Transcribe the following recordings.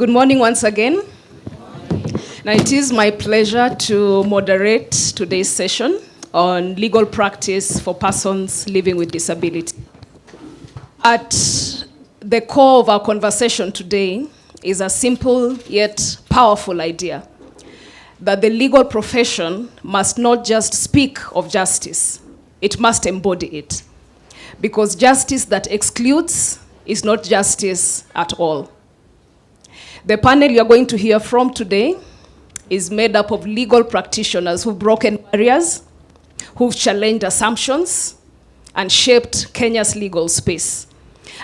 Good morning once again. Now it is my pleasure to moderate today's session on legal practice for persons living with disability. At the core of our conversation today is a simple yet powerful idea that the legal profession must not just speak of justice, it must embody it. Because justice that excludes is not justice at all. The panel you're going to hear from today is made up of legal practitioners who've broken barriers, who've challenged assumptions, and shaped Kenya's legal space.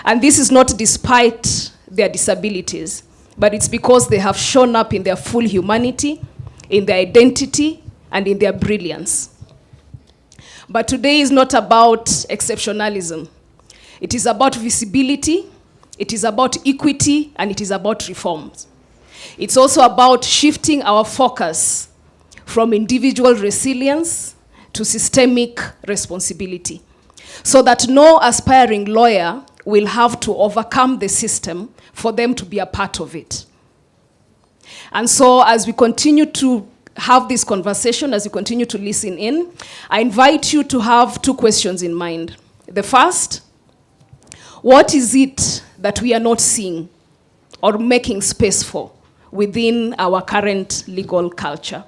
And this is not despite their disabilities, but it's because they have shown up in their full humanity, in their identity, and in their brilliance. But today is not about exceptionalism. It is about visibility, it is about equity, and it is about reforms. It's also about shifting our focus from individual resilience to systemic responsibility, so that no aspiring lawyer will have to overcome the system for them to be a part of it. And so as we continue to have this conversation, as you continue to listen in, I invite you to have two questions in mind. The first, what is it that we are not seeing or making space for within our current legal culture?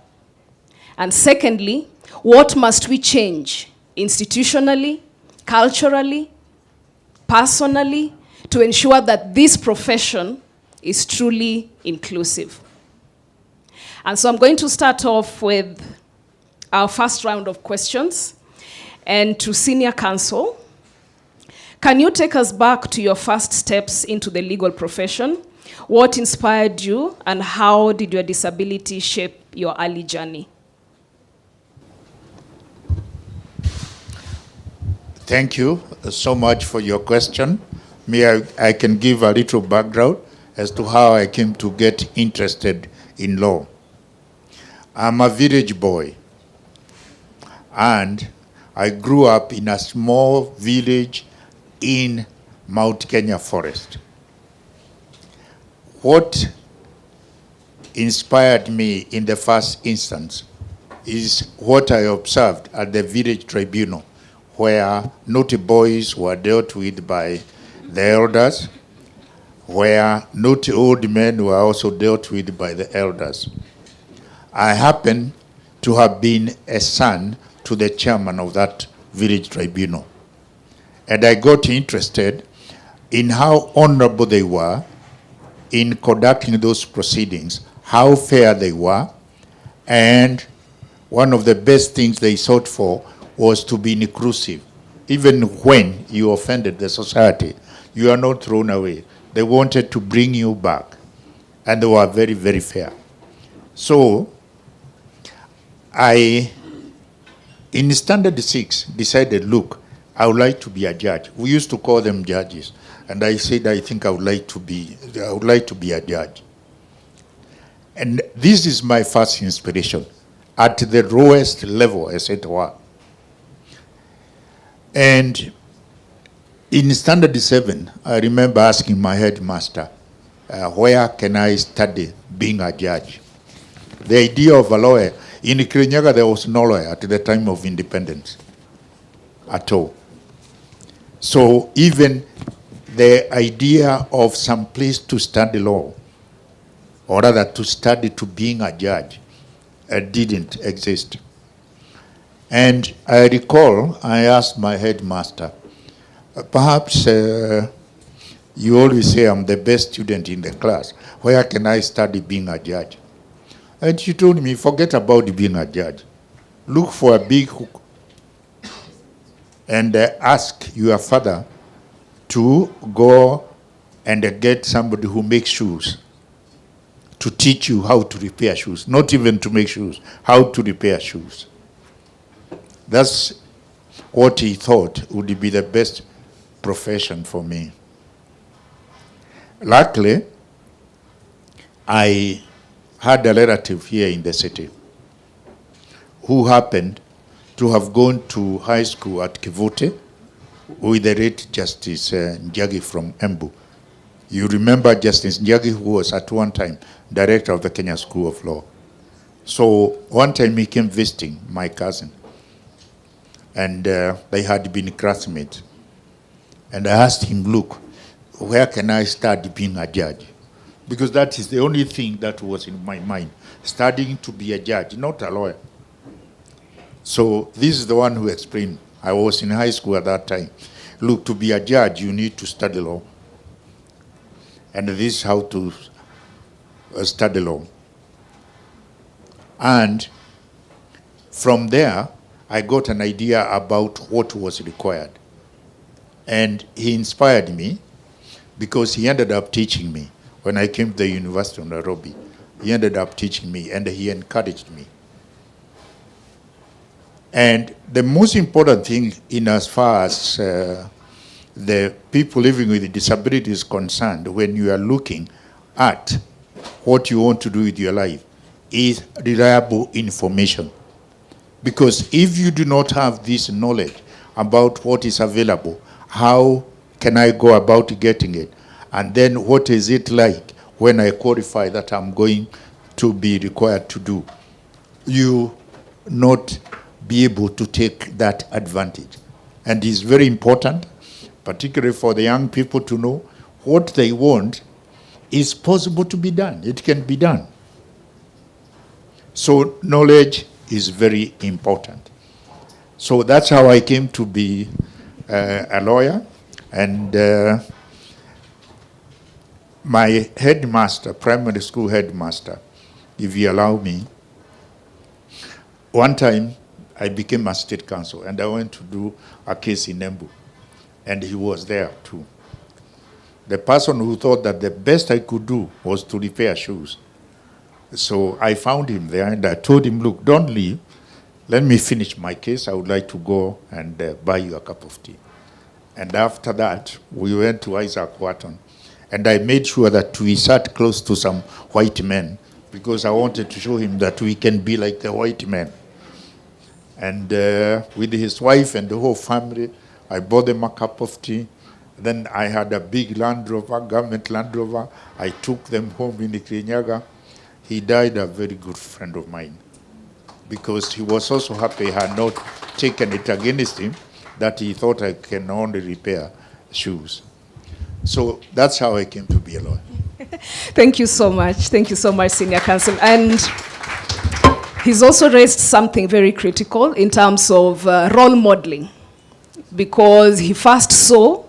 And secondly, what must we change institutionally, culturally, personally, to ensure that this profession is truly inclusive? And so I'm going to start off with our first round of questions. And to senior counsel, can you take us back to your first steps into the legal profession? What inspired you, and how did your disability shape your early journey? Thank you so much for your question. I can give a little background as to how I came to get interested in law. I'm a village boy, and I grew up in a small village in Mount Kenya forest. What inspired me in the first instance is what I observed at the village tribunal, where naughty boys were dealt with by the elders, where naughty old men were also dealt with by the elders. I happen to have been a son to the chairman of that village tribunal. And I got interested in how honorable they were in conducting those proceedings, how fair they were, and one of the best things they sought for was to be inclusive. Even when you offended the society, you are not thrown away. They wanted to bring you back, and they were very, very fair. So I, in Standard 6, decided, look, I would like to be a judge. We used to call them judges. And I said, I think I would like to be a judge. And this is my first inspiration, at the lowest level, as it were. And in Standard 7, I remember asking my headmaster, where can I study being a judge? The idea of a lawyer, in KNCHR there was no lawyer at the time of independence at all. So even the idea of some place to study law, or rather to study to being a judge, didn't exist. And I recall I asked my headmaster, perhaps you always say I'm the best student in the class, where can I study being a judge? And she told me, forget about being a judge. Look for a big hook and ask your father to go and get somebody who makes shoes to teach you how to repair shoes. Not even to make shoes, how to repair shoes. That's what he thought would be the best profession for me. Luckily, I had a relative here in the city who happened to have gone to high school at Kivute with the late Justice Njagi from Embu. You remember Justice Njagi, who was at one time director of the Kenya School of Law. So one time he came visiting my cousin, and they had been classmates. And I asked him, look, where can I start being a judge? Because that is the only thing that was in my mind, studying to be a judge, not a lawyer. So this is the one who explained. I was in high school at that time. Look, to be a judge, you need to study law. And this is how to study law. And from there, I got an idea about what was required. And he inspired me because he ended up teaching me. When I came to the University of Nairobi, he ended up teaching me and he encouraged me. And the most important thing in as far as the people living with disability is concerned, when you are looking at what you want to do with your life, is reliable information. Because if you do not have this knowledge about what is available, how can I go about getting it? And then what is it like when I qualify that I'm going to be required to do? You not be able to take that advantage. And it's very important, particularly for the young people, to know what they want is possible to be done. It can be done. So knowledge is very important. So that's how I came to be a lawyer. And my headmaster, primary school headmaster, if you allow me, one time I became a state counsel and I went to do a case in Embu. And he was there too. The person who thought that the best I could do was to repair shoes. So I found him there and I told him, look, don't leave. Let me finish my case. I would like to go and buy you a cup of tea. And after that, we went to Isaac Wharton. And I made sure that we sat close to some white men because I wanted to show him that we can be like the white men. And with his wife and the whole family, I bought them a cup of tea. Then I had a big Land Rover, government Land Rover. I took them home in Kirinyaga. He died a very good friend of mine because he was also happy I had not taken it against him that he thought I can only repair shoes. So that's how I came to be a lawyer. Thank you so much. Thank you so much, Senior Counsel. And he's also raised something very critical in terms of role modeling, because he first saw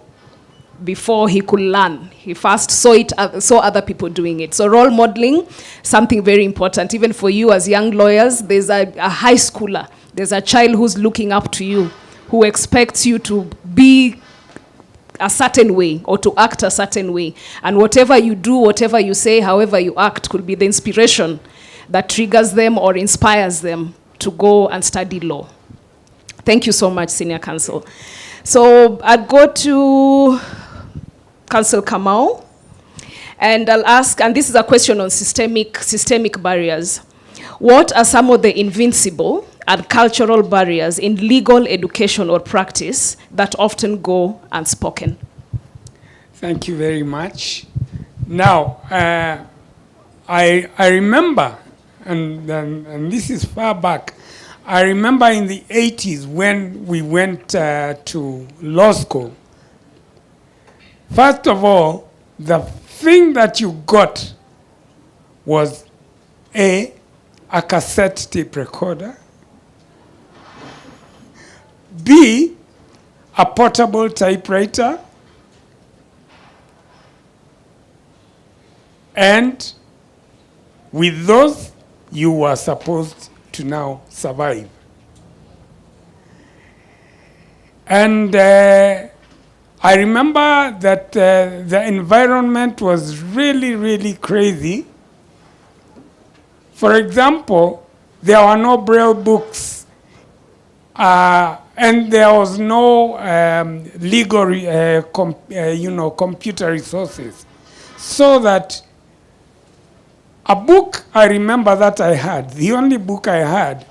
before he could learn. He first saw other people doing it. So role modeling, something very important. Even for you as young lawyers, there's a high schooler, there's a child who's looking up to you, who expects you to be a certain way or to act a certain way. And whatever you do, whatever you say, however you act, could be the inspiration that triggers them or inspires them to go and study law. Thank you so much, Senior Counsel. So I'll go to Counsel Kamau, and I'll ask, and this is a question on systemic barriers. What are some of the invincible and cultural barriers in legal education or practice that often go unspoken? Thank you very much. Now, I remember, and this is far back, I remember in the 80s when we went to law school. First of all, the thing that you got was a cassette tape recorder, B, a portable typewriter, and with those, you were supposed to now survive. And I remember that the environment was really, really crazy. For example, there were no Braille books, and there was no legal, computer resources. So that a book I remember that I had, the only book I had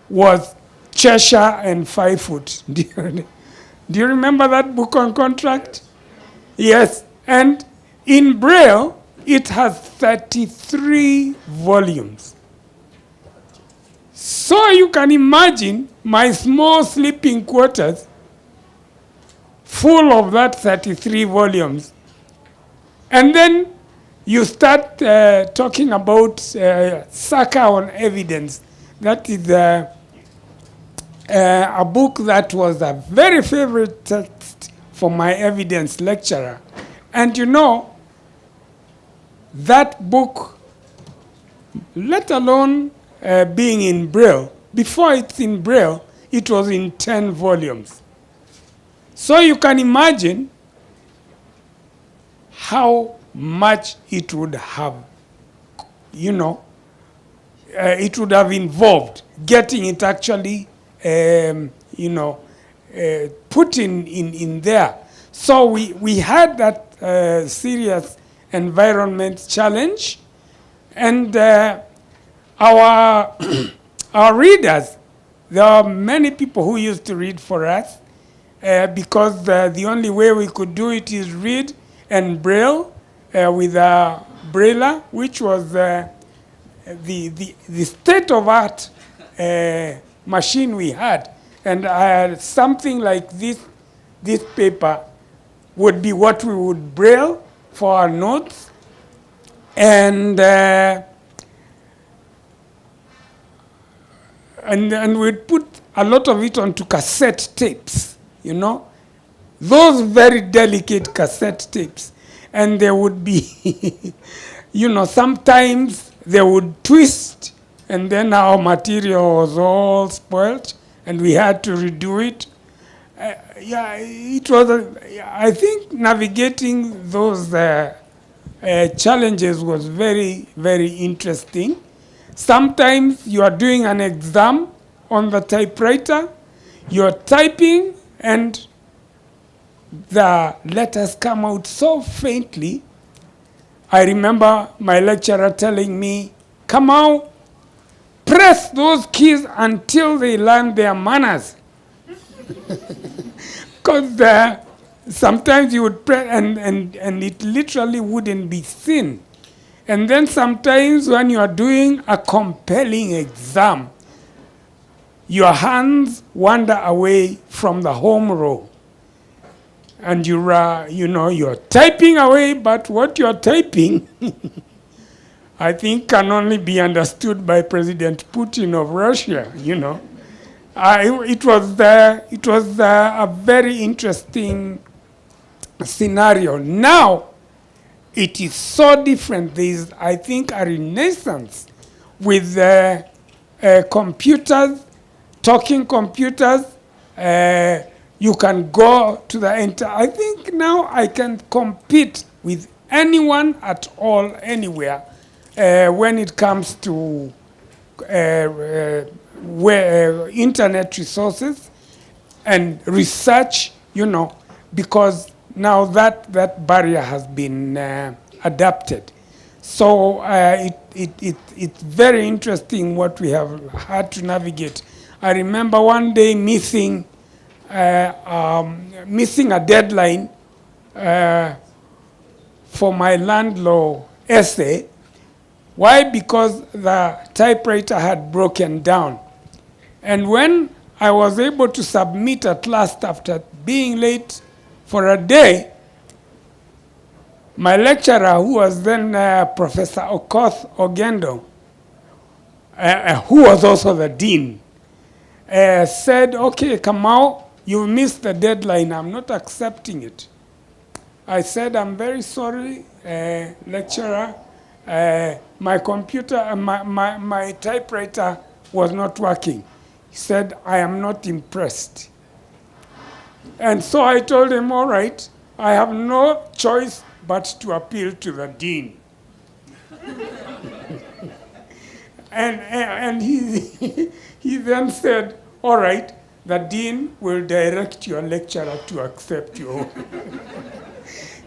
was Cheshire and 5 Foot. Do you remember that book on contract? Yes, and In Braille, it has 33 volumes. So you can imagine my small sleeping quarters full of that 33 volumes. And then you start talking about Saka on evidence. That is a book that was a very favorite text for my evidence lecturer. And you know, that book, let alone being in Braille, before it's in Braille, it was in 10 volumes. So you can imagine how much it would have, it would have involved getting it actually, put in there. So we had that serious environment challenge, and our our readers, there are many people who used to read for us because the only way we could do it is read and Braille with a brailler, which was the state-of-art machine we had. And something like this paper would be what we would Braille for our notes. And we'd put a lot of it onto cassette tapes, those very delicate cassette tapes. And there would be, sometimes they would twist, and then our material was all spoiled, and we had to redo it. It was, I think navigating those challenges was very, very interesting. Sometimes you are doing an exam on the typewriter, you're typing, and the letters come out so faintly. I remember my lecturer telling me, Kamau, press those keys until they learn their manners. Because sometimes you would press and it literally wouldn't be seen. And then sometimes when you are doing a compelling exam, your hands wander away from the home row. And you're typing away, but what you're typing, I think, can only be understood by President Putin of Russia, It was a very interesting scenario. Now, it is so different. There is, I think, a renaissance with computers, talking computers. You can go to the I think now I can compete with anyone at all, anywhere, when it comes to internet resources and research, because now that barrier has been adapted. So it's very interesting what we have had to navigate. I remember one day missing a deadline for my land law essay. Why? Because the typewriter had broken down. And when I was able to submit at last after being late for a day, my lecturer, who was then Professor Okoth Ogendo, who was also the dean, said, okay, Kamau, you missed the deadline. I'm not accepting it. I said, I'm very sorry, lecturer. My computer, my typewriter was not working. He said, I am not impressed. And so I told him, all right, I have no choice but to appeal to the dean. and he then said, all right, the dean will direct your lecturer to accept you.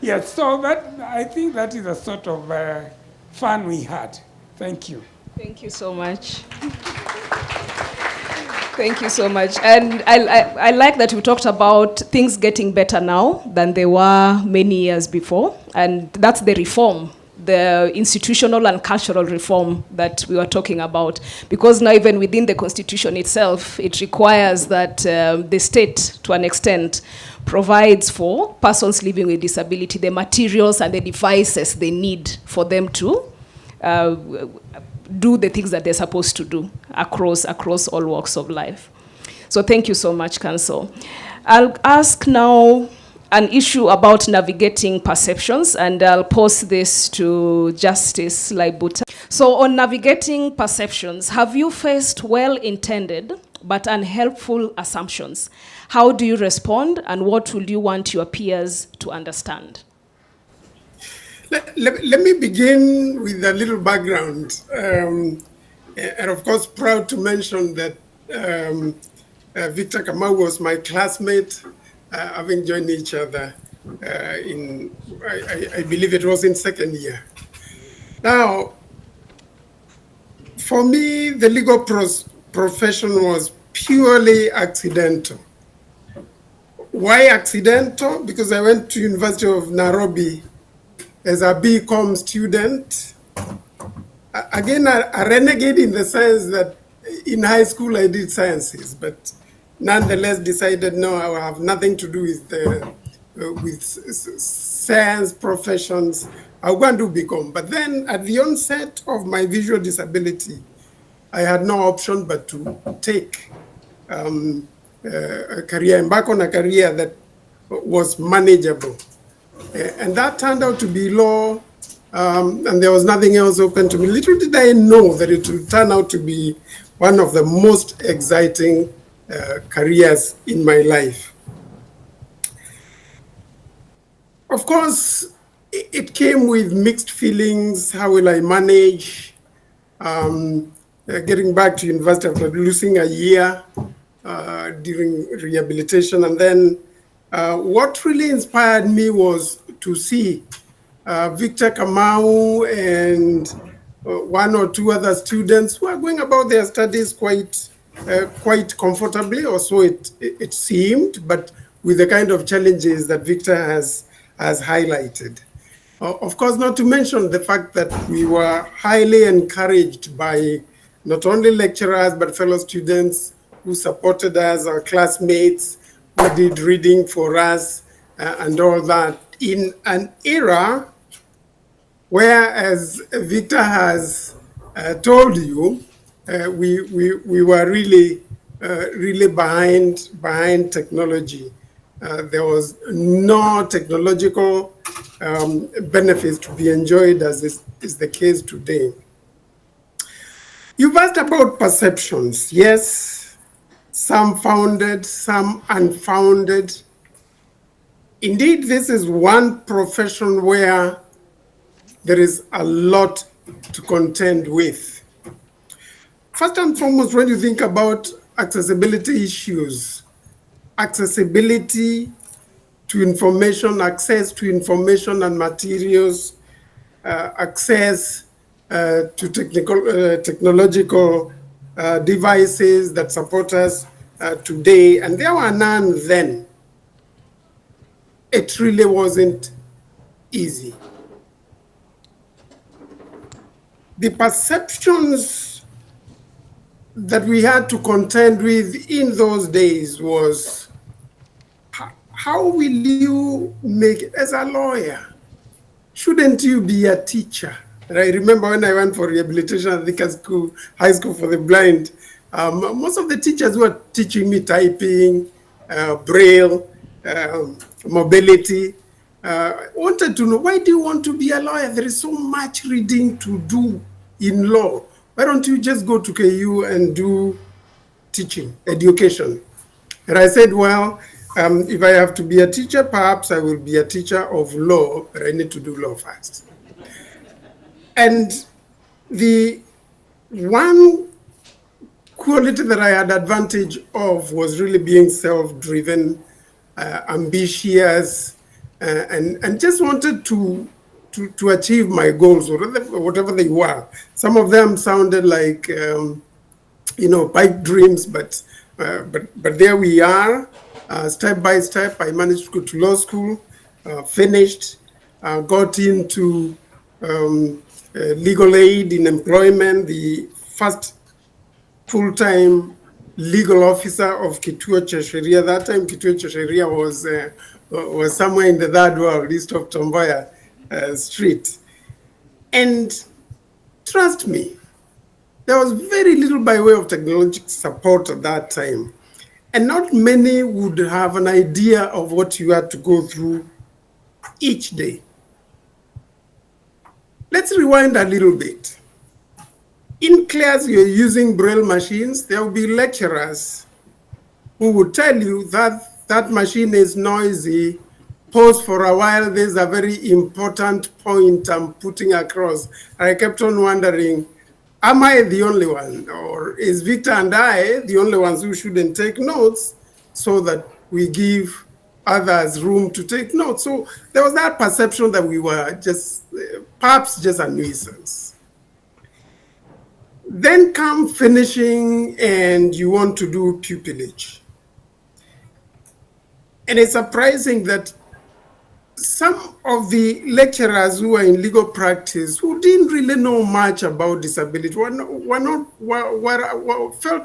Yes, so I think that is a sort of fun we had. Thank you. Thank you so much. Thank you so much. And I like that you talked about things getting better now than they were many years before. And that's the reform, the institutional and cultural reform that we were talking about. Because now even within the Constitution itself, it requires that the state, to an extent, provides for persons living with disability the materials and the devices they need for them to do the things that they're supposed to do across all walks of life. So thank you so much, Counsel. I'll ask now an issue about navigating perceptions, and I'll pose this to Justice Laibuta. So on navigating perceptions, have you faced well-intended but unhelpful assumptions? How do you respond, and what will you want your peers to understand? Let me begin with a little background. And of course, proud to mention that Victor Kamau was my classmate, having joined each other I believe it was in second year. Now, for me, the legal profession was purely accidental. Why accidental? Because I went to University of Nairobi as a BCom student. Again, a renegade in the sense that in high school I did sciences, but nonetheless decided no, I will have nothing to do with science professions. I'll go and do BCom. But then at the onset of my visual disability, I had no option but to take embark on a career that was manageable. And that turned out to be law, and there was nothing else open to me. Little did I know that it would turn out to be one of the most exciting careers in my life. Of course, it came with mixed feelings. How will I manage? Getting back to university after losing a year during rehabilitation. And then what really inspired me was to see Victor Kamau and one or two other students who are going about their studies quite comfortably, or so it seemed, but with the kind of challenges that Victor has highlighted. Of course, not to mention the fact that we were highly encouraged by not only lecturers, but fellow students who supported us, our classmates, who did reading for us, and all that, in an era where, as Victor has told you, we were really behind technology. There was no technological benefits to be enjoyed as is the case today. You've asked about perceptions. Yes, some founded, some unfounded. Indeed, this is one profession where there is a lot to contend with. First and foremost, when you think about accessibility issues, accessibility to information, access to information and materials, access to technological devices that support us today, and there were none then. It really wasn't easy. The perceptions that we had to contend with in those days was, how will you make it as a lawyer? Shouldn't you be a teacher? And I remember when I went for rehabilitation at the high school for the blind, most of the teachers were teaching me typing, braille, mobility. Wanted to know, why do you want to be a lawyer? There is so much reading to do in law. Why don't you just go to KU and do teaching, education? And I said, well, if I have to be a teacher, perhaps I will be a teacher of law, but I need to do law first. And the one quality that I had advantage of was really being self-driven, ambitious, and just wanted to achieve my goals, whatever they were. Some of them sounded like, pipe dreams, but but there we are, step by step. I managed to go to law school, finished, got into legal aid in employment, the first full-time legal officer of KNCHR. That time KNCHR was somewhere in the third world, east of Tomboya Street. And trust me, there was very little by way of technological support at that time. And not many would have an idea of what you had to go through each day. Let's rewind a little bit. In class, you're using Braille machines. There will be lecturers who would tell you that that machine is noisy. Pause for a while. There's a very important point I'm putting across. I kept on wondering, am I the only one? Or is Victor and I the only ones who shouldn't take notes so that we give others room to take notes? So there was that perception that we were just, perhaps just a nuisance. Then come finishing and you want to do pupillage. And it's surprising that some of the lecturers who are in legal practice who didn't really know much about disability felt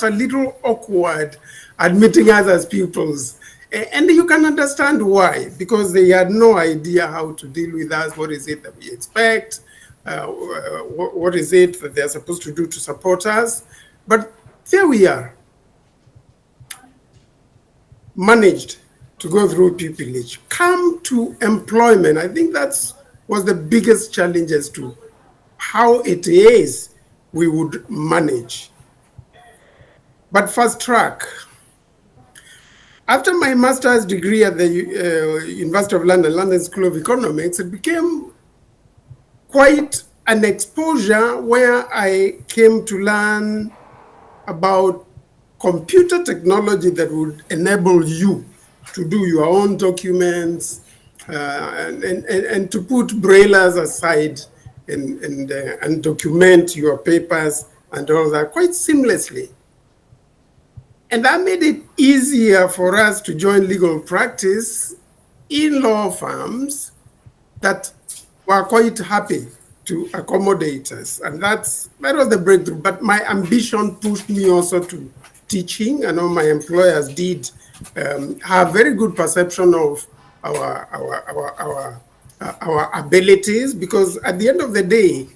a little awkward admitting us as pupils. And you can understand why, because they had no idea how to deal with us. What is it that we expect? What is it that they're supposed to do to support us? But there we are, managed to go through pupillage. Come to employment. I think that was the biggest challenge as to how it is we would manage. But fast track. After my master's degree at the University of London, London School of Economics, it became quite an exposure where I came to learn about computer technology that would enable you to do your own documents and to put braillers aside and document your papers and all that quite seamlessly. And that made it easier for us to join legal practice in law firms that were quite happy to accommodate us. And that was the breakthrough. But my ambition pushed me also to teaching. I know my employers did have very good perception of our abilities, because at the end of the day,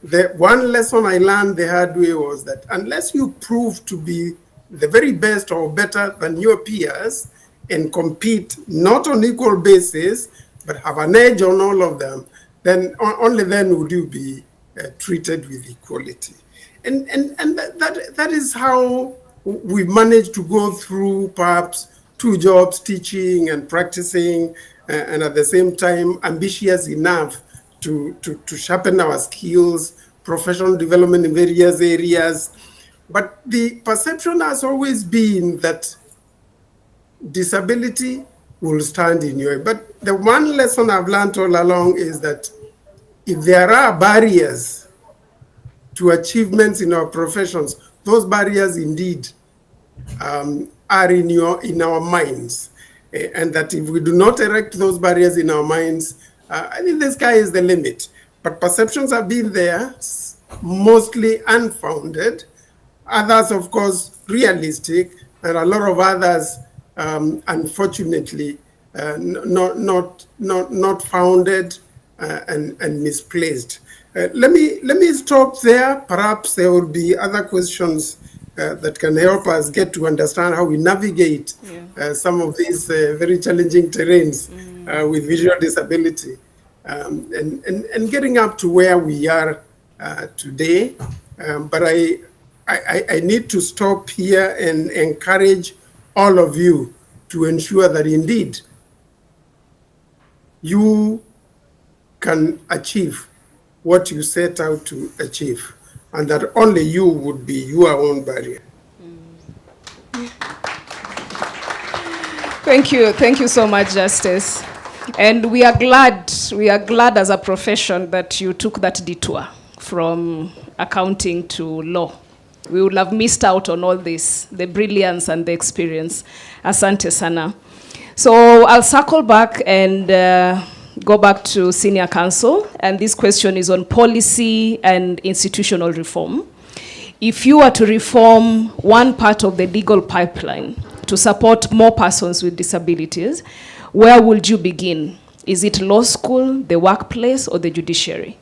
the one lesson I learned the hard way was that unless you prove to be the very best or better than your peers and compete not on equal basis, but have an edge on all of them, then only then would you be treated with equality. And that is how we managed to go through perhaps 2 jobs, teaching and practicing, and at the same time ambitious enough to sharpen our skills, professional development in various areas. But the perception has always been that disability will stand in your way. But the one lesson I've learned all along is that if there are barriers to achievements in our professions, those barriers indeed are in our minds. And that if we do not erect those barriers in our minds, I think the sky is the limit. But perceptions have been there, mostly unfounded. Others, of course, realistic, and a lot of others, unfortunately, not founded and misplaced. Let me stop there. Perhaps there will be other questions that can help us get to understand how we navigate some of these very challenging terrains with visual disability, and getting up to where we are today. But I need to stop here and encourage all of you to ensure that indeed you can achieve what you set out to achieve, and that only you would be your own barrier. Thank you so much, Justice. And we are glad as a profession that you took that detour from accounting to law. We would have missed out on all this, the brilliance and the experience. Asante sana. So I'll circle back and go back to senior counsel, and this question is on policy and institutional reform. If you were to reform one part of the legal pipeline to support more persons with disabilities, where would you begin? Is it law school, the workplace, or the judiciary?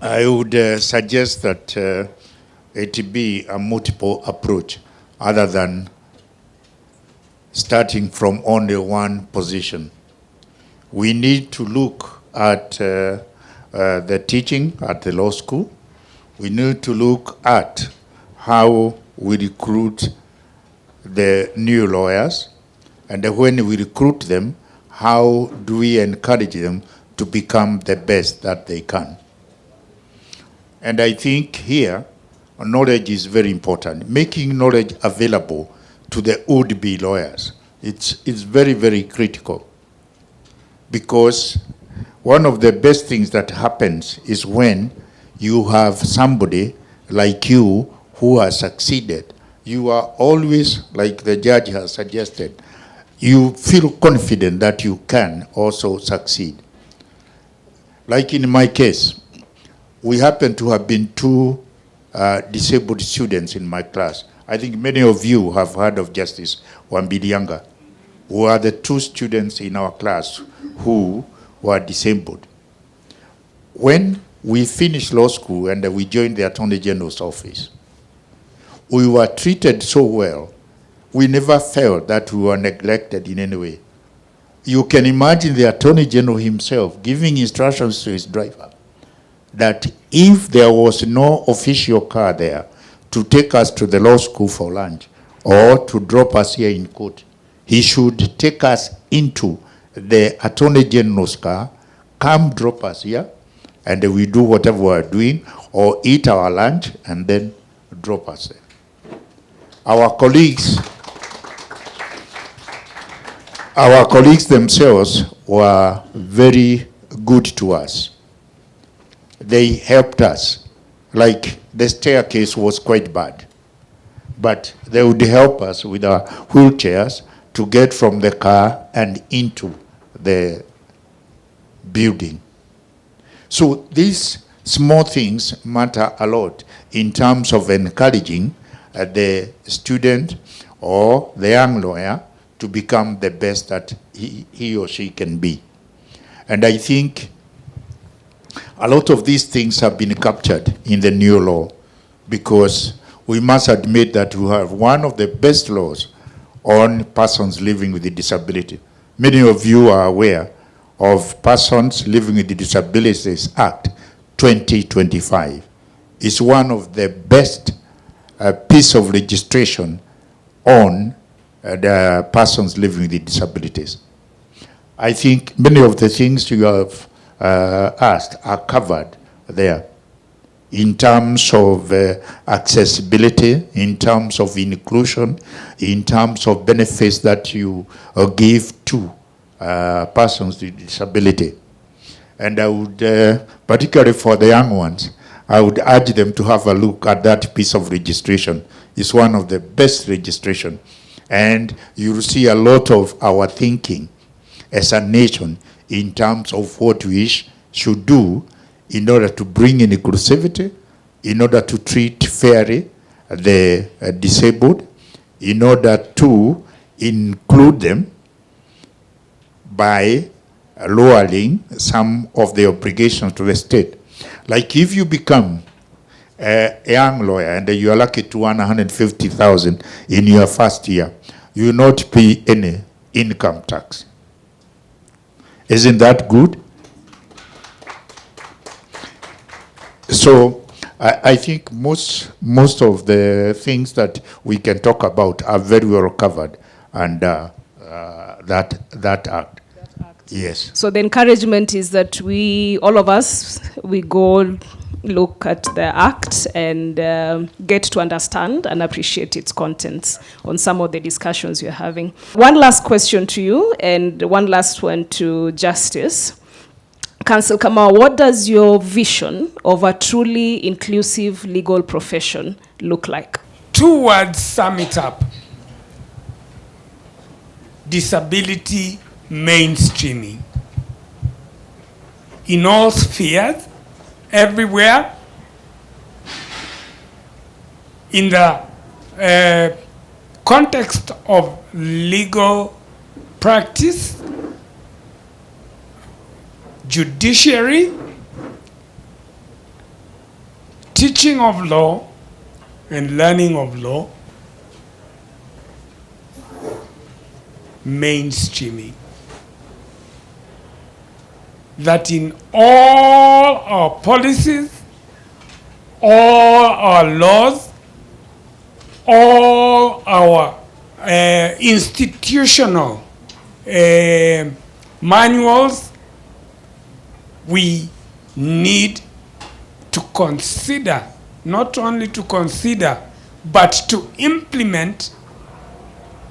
I would suggest that it be a multiple approach other than starting from only one position. We need to look at the teaching at the law school. We need to look at how we recruit the new lawyers, and when we recruit them, how do we encourage them to become the best that they can. And I think here, knowledge is very important. Making knowledge available to the would-be lawyers, it's very, very critical. Because one of the best things that happens is when you have somebody like you who has succeeded. You are always, like the judge has suggested, you feel confident that you can also succeed. Like in my case, we happen to have been two disabled students in my class. I think many of you have heard of Justice Wambilianga, who are the two students in our class who were disabled. When we finished law school and we joined the Attorney General's office, we were treated so well. We never felt that we were neglected in any way. You can imagine the Attorney General himself giving instructions to his driver that if there was no official car there to take us to the law school for lunch or to drop us here in court, he should take us into the Attorney General's car, come drop us here, and we do whatever we're doing, or eat our lunch, and then drop us there. Our colleagues themselves were very good to us. They helped us. Like the staircase was quite bad, but they would help us with our wheelchairs to get from the car and into the building. So these small things matter a lot in terms of encouraging the student or the young lawyer to become the best that he or she can be. And I think a lot of these things have been captured in the new law, because we must admit that we have one of the best laws on persons living with a disability. Many of you are aware of Persons Living with Disabilities Act 2025. It's one of the best piece of legislation on the persons living with disabilities. I think many of the things you have asked are covered there in terms of accessibility, in terms of inclusion, in terms of benefits that you give to persons with disability. And I would, particularly for the young ones, I would urge them to have a look at that piece of registration. It's one of the best registration. And you'll see a lot of our thinking as a nation in terms of what we should do in order to bring in inclusivity, in order to treat fairly the disabled, in order to include them by lowering some of the obligations to the state. Like if you become a young lawyer and you are lucky to earn 150,000 in your first year, you will not pay any income tax. Isn't that good? So I think most of the things that we can talk about are very well covered under that act. Yes. So the encouragement is that we, all of us, we go look at the act and get to understand and appreciate its contents on some of the discussions you're having. One last question to you and one last one to Justice. Counsel Kamau, what does your vision of a truly inclusive legal profession look like? two words sum it up: disability mainstreaming. In all spheres, everywhere, in the context of legal practice, judiciary, teaching of law, and learning of law, mainstreaming. That in all our policies, all our laws, all our institutional manuals, we need to consider, not only to consider, but to implement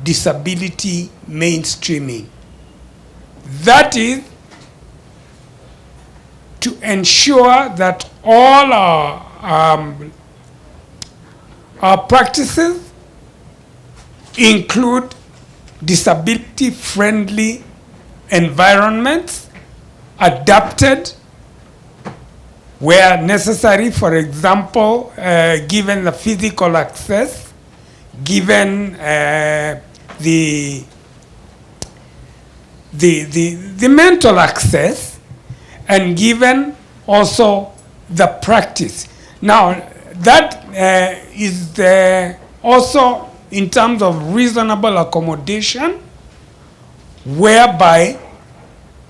disability mainstreaming. That is to ensure that all our practices include disability-friendly environments adapted where necessary. For example, given the physical access, given the mental access, and given also the practice. Now, that is also in terms of reasonable accommodation, whereby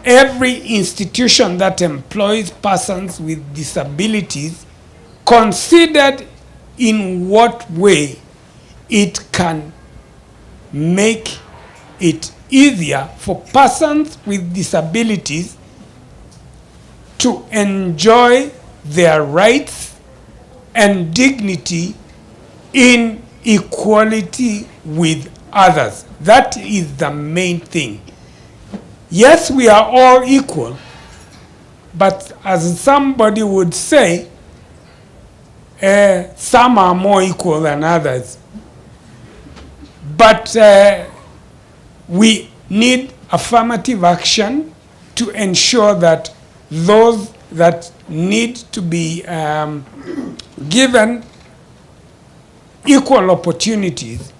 every institution that employs persons with disabilities considered in what way it can make it easier for persons with disabilities to enjoy their rights and dignity in equality with others. That is the main thing. Yes, we are all equal, but as somebody would say, some are more equal than others. But we need affirmative action to ensure that those that need to be given equal opportunities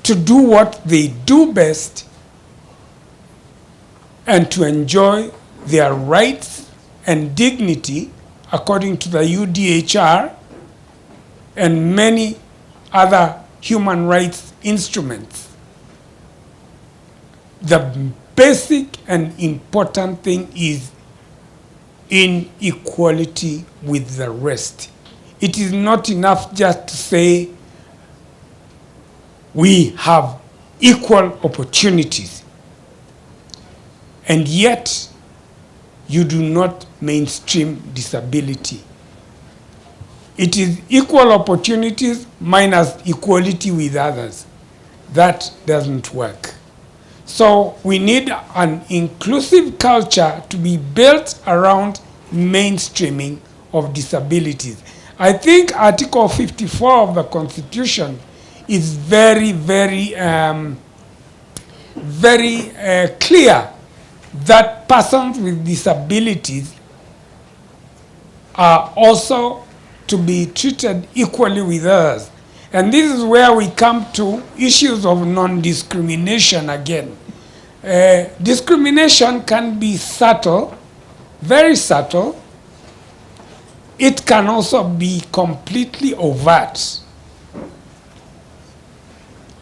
to do what they do best and to enjoy their rights and dignity according to the UDHR and many other human rights instruments. The basic and important thing is inequality with the rest. It is not enough just to say we have equal opportunities, and yet you do not mainstream disability. It is equal opportunities minus equality with others. That doesn't work. So we need an inclusive culture to be built around mainstreaming of disabilities. I think Article 54 of the Constitution is very, very, clear that persons with disabilities are also to be treated equally with others. And this is where we come to issues of non-discrimination again. Discrimination can be subtle, very subtle. It can also be completely overt.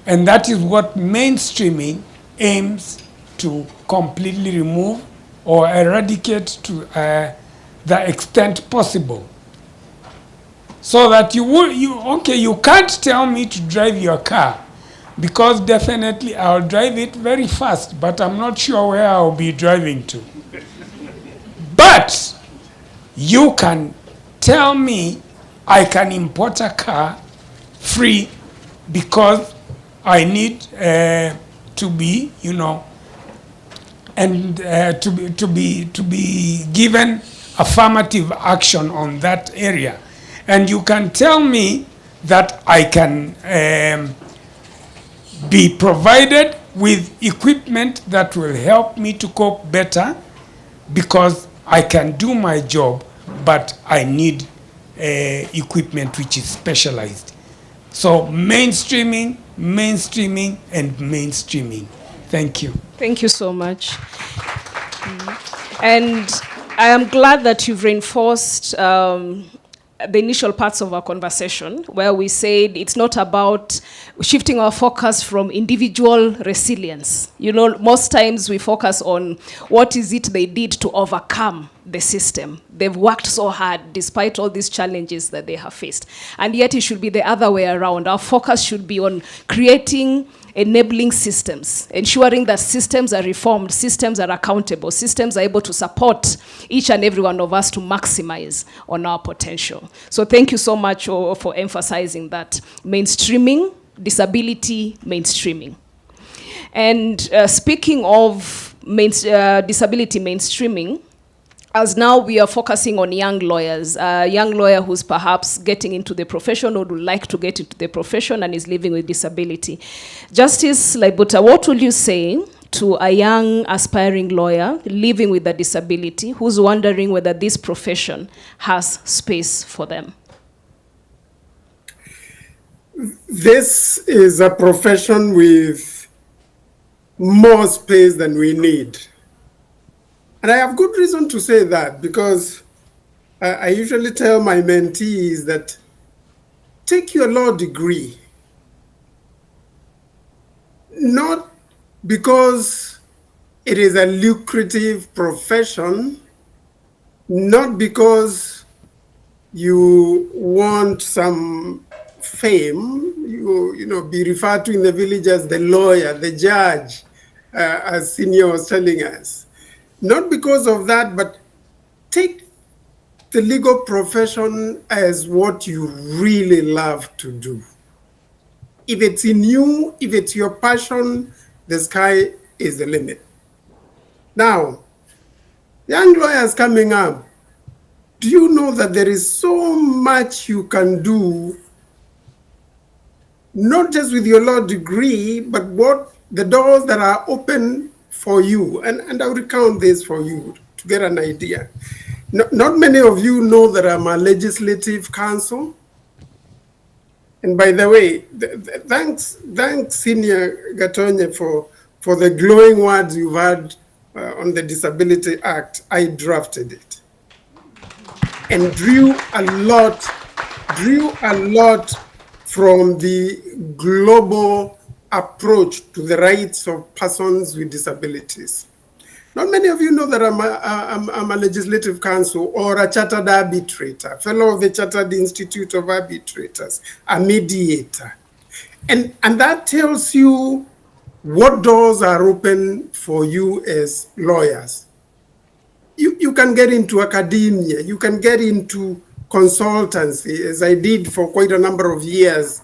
And that is what mainstreaming aims to completely remove or eradicate to the extent possible. So that you can't tell me to drive your car, because definitely I'll drive it very fast, but I'm not sure where I'll be driving to. But you can tell me I can import a car free because I need to be, and to be given affirmative action on that area. And you can tell me that I can be provided with equipment that will help me to cope better, because I can do my job, but I need equipment which is specialized. So mainstreaming, mainstreaming, and mainstreaming. Thank you. Thank you so much. And I am glad that you've reinforced the initial parts of our conversation, where we said it's not about shifting our focus from individual resilience. You know, most times we focus on what is it they did to overcome the system. They've worked so hard despite all these challenges that they have faced. And yet it should be the other way around. Our focus should be on creating enabling systems, ensuring that systems are reformed, systems are accountable, systems are able to support each and every one of us to maximize on our potential. So thank you so much for emphasizing that. Mainstreaming, disability mainstreaming. And speaking of disability mainstreaming, as now we are focusing on young lawyers, a young lawyer who's perhaps getting into the profession or would like to get into the profession and is living with disability. Justice Laibuta, what will you say to a young aspiring lawyer living with a disability who's wondering whether this profession has space for them? This is a profession with more space than we need. And I have good reason to say that, because I usually tell my mentees that take your law degree, not because it is a lucrative profession, not because you want some fame, you know, be referred to in the village as the lawyer, the judge, as Senior was telling us. Not because of that, but take the legal profession as what you really love to do. If it's in you, if it's your passion, the sky is the limit. Now, young lawyers coming up, do you know that there is so much you can do, not just with your law degree, but what the doors that are open for you, and I'll recount this for you to get an idea. Not many of you know that I'm a legislative counsel. And by the way, thanks Senior Gatonye for the glowing words you've had on the Disability Act. I drafted it and drew a lot from the global approach to the rights of persons with disabilities. Not many of you know that I'm a legislative counsel or a chartered arbitrator, fellow of the Chartered Institute of Arbitrators, a mediator. And that tells you what doors are open for you as lawyers. You can get into academia, you can get into consultancy, as I did for quite a number of years.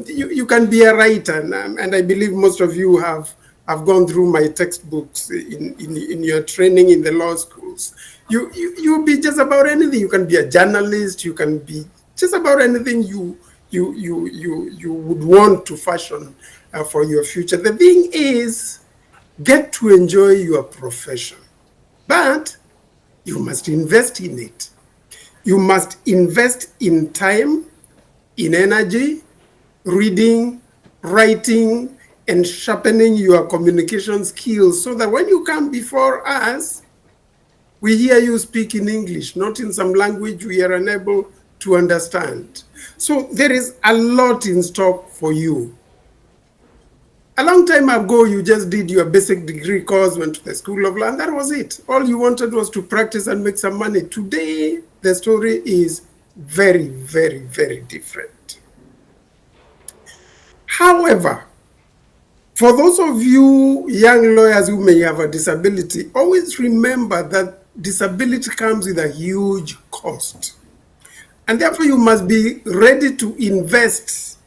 You can be a writer, and I believe most of you have gone through my textbooks in your training in the law schools. You'll be just about anything. You can be a journalist. You can be just about anything you would want to fashion for your future. The thing is, get to enjoy your profession, but you must invest in it. You must invest in time, in energy, reading, writing, and sharpening your communication skills so that when you come before us, we hear you speak in English, not in some language we are unable to understand. So there is a lot in stock for you. A long time ago, you just did your basic degree course, went to the School of Law, and that was it. All you wanted was to practice and make some money. Today, the story is very, very, very different. However, for those of you young lawyers who may have a disability, always remember that disability comes with a huge cost. And therefore, you must be ready to invest.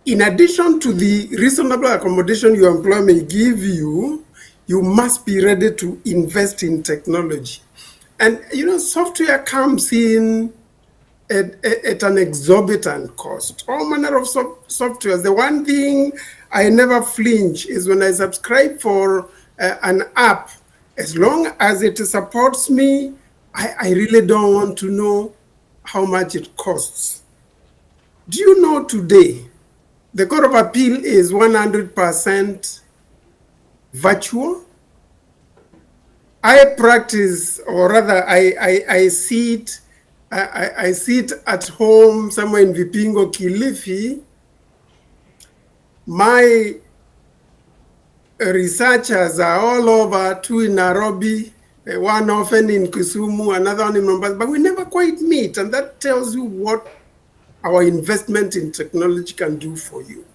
In addition to the reasonable accommodation your employer may give you, you must be ready to invest in technology. And, you know, software comes in at an exorbitant cost. All manner of softwares. The one thing I never flinch is when I subscribe for an app. As long as it supports me, I really don't want to know how much it costs. Do you know today, the Court of Appeal is 100% virtual? I practice, or rather, I sit at home somewhere in Vipingo, Kilifi. My researchers are all over, two in Nairobi, one often in Kisumu, another one in Mombasa, but we never quite meet, and that tells you what our investment in technology can do for you.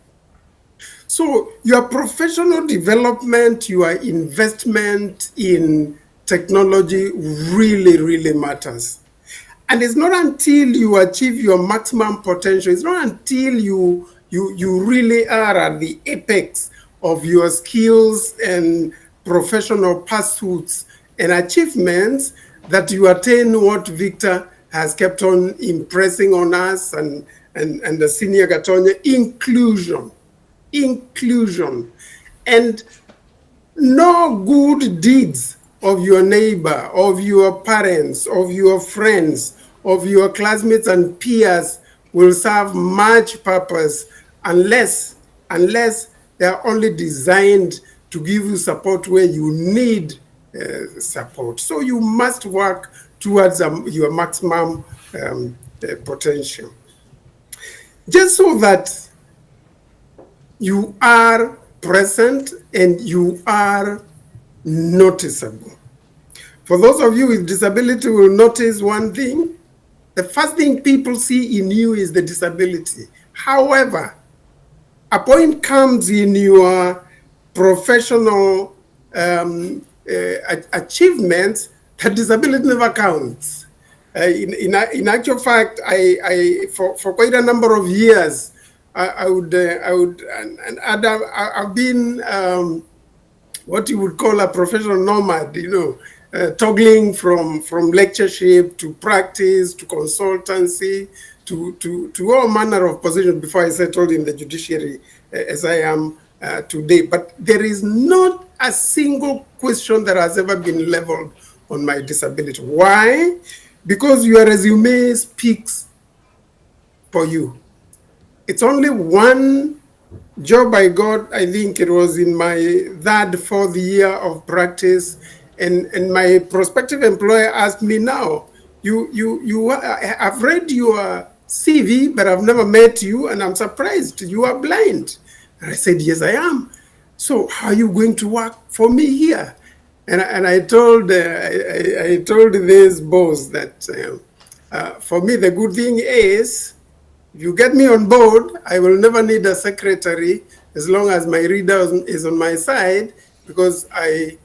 So your professional development, your investment in technology really, really matters. And it's not until you achieve your maximum potential, it's not until you really are at the apex of your skills and professional pursuits and achievements that you attain what Victor has kept on impressing on us and the senior Gatonye, inclusion. Inclusion. And no good deeds of your neighbor, of your parents, of your friends, of your classmates and peers will serve much purpose unless they are only designed to give you support where you need support. So you must work towards your maximum potential. Just so that you are present and you are noticeable. For those of you with disability will notice one thing. The first thing people see in you is the disability. However, a point comes in your professional achievements that disability never counts. In actual fact, for quite a number of years, I've been what you would call a professional nomad, toggling from lectureship to practice to consultancy to all manner of positions before I settled in the judiciary as I am today. But there is not a single question that has ever been leveled on my disability. Why? Because your resume speaks for you. It's only one job I got, I think it was in my third, fourth year of practice, and my prospective employer asked me, now, I've read your CV, but I've never met you, and I'm surprised you are blind. And I said, yes, I am. So how are you going to work for me here? And I told this boss that for me, the good thing is, if you get me on board, I will never need a secretary as long as my reader is on my side, because I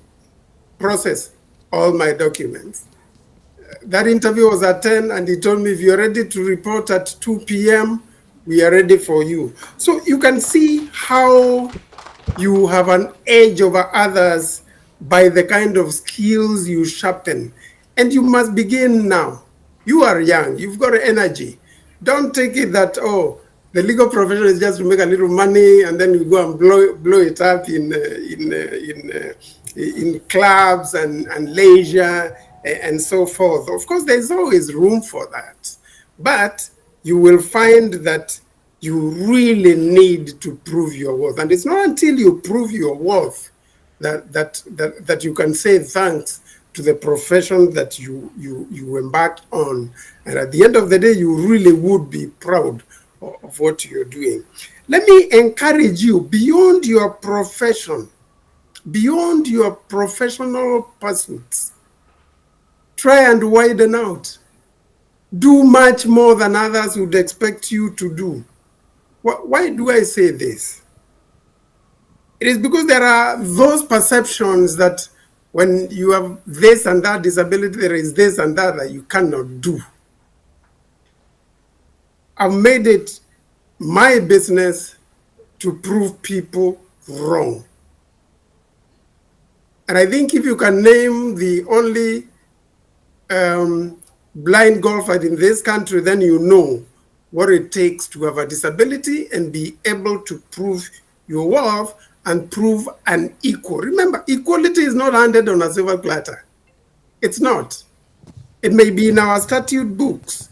process all my documents. That interview was at 10, and he told me, if you're ready to report at 2 p.m., we are ready for you. So you can see how you have an edge over others by the kind of skills you sharpen. And you must begin now. You are young, you've got energy. Don't take it that, oh, the legal profession is just to make a little money and then you go and blow it up in clubs and leisure and so forth. Of course, there's always room for that. But you will find that you really need to prove your worth. And it's not until you prove your worth that you can say thanks to the profession that you embarked on. And at the end of the day, you really would be proud of what you're doing. Let me encourage you, beyond your profession, beyond your professional pursuits, try and widen out. Do much more than others would expect you to do. Why do I say this? It is because there are those perceptions that when you have this and that disability, there is this and that you cannot do. I've made it my business to prove people wrong. And I think if you can name the only blind golfer in this country, then you know what it takes to have a disability and be able to prove your worth and prove an equal. Remember, equality is not handed on a silver platter. It's not. It may be in our statute books.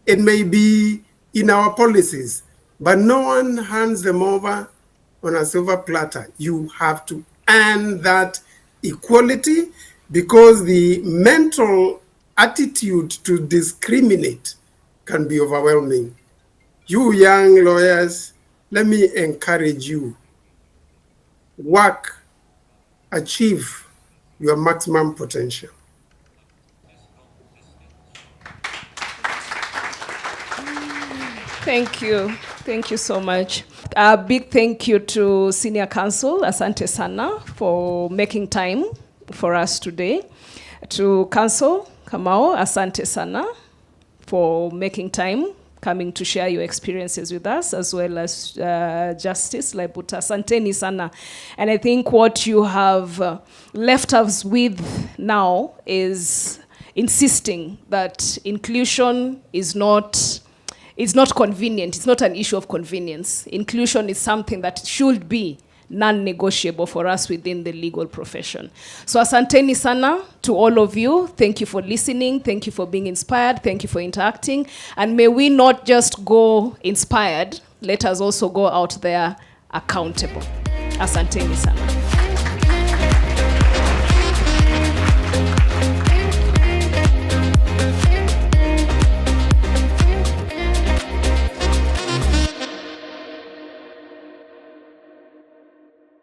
It may be in our policies, but no one hands them over on a silver platter. You have to earn that equality, because the mental attitude to discriminate can be overwhelming. You young lawyers, let me encourage you. Work, achieve your maximum potential. Thank you. Thank you so much. A big thank you to Senior Counsel, Asante Sana, for making time for us today. To Counsel Kamau, Asante Sana, for making time, coming to share your experiences with us, as well as Justice Laibuta. Asanteni Sana. And I think what you have left us with now is insisting that inclusion is not convenient. It's not an issue of convenience. Inclusion is something that should be non-negotiable for us within the legal profession. So asanteni sana to all of you. Thank you for listening. Thank you for being inspired. Thank you for interacting. And may we not just go inspired, let us also go out there accountable. Asanteni sana.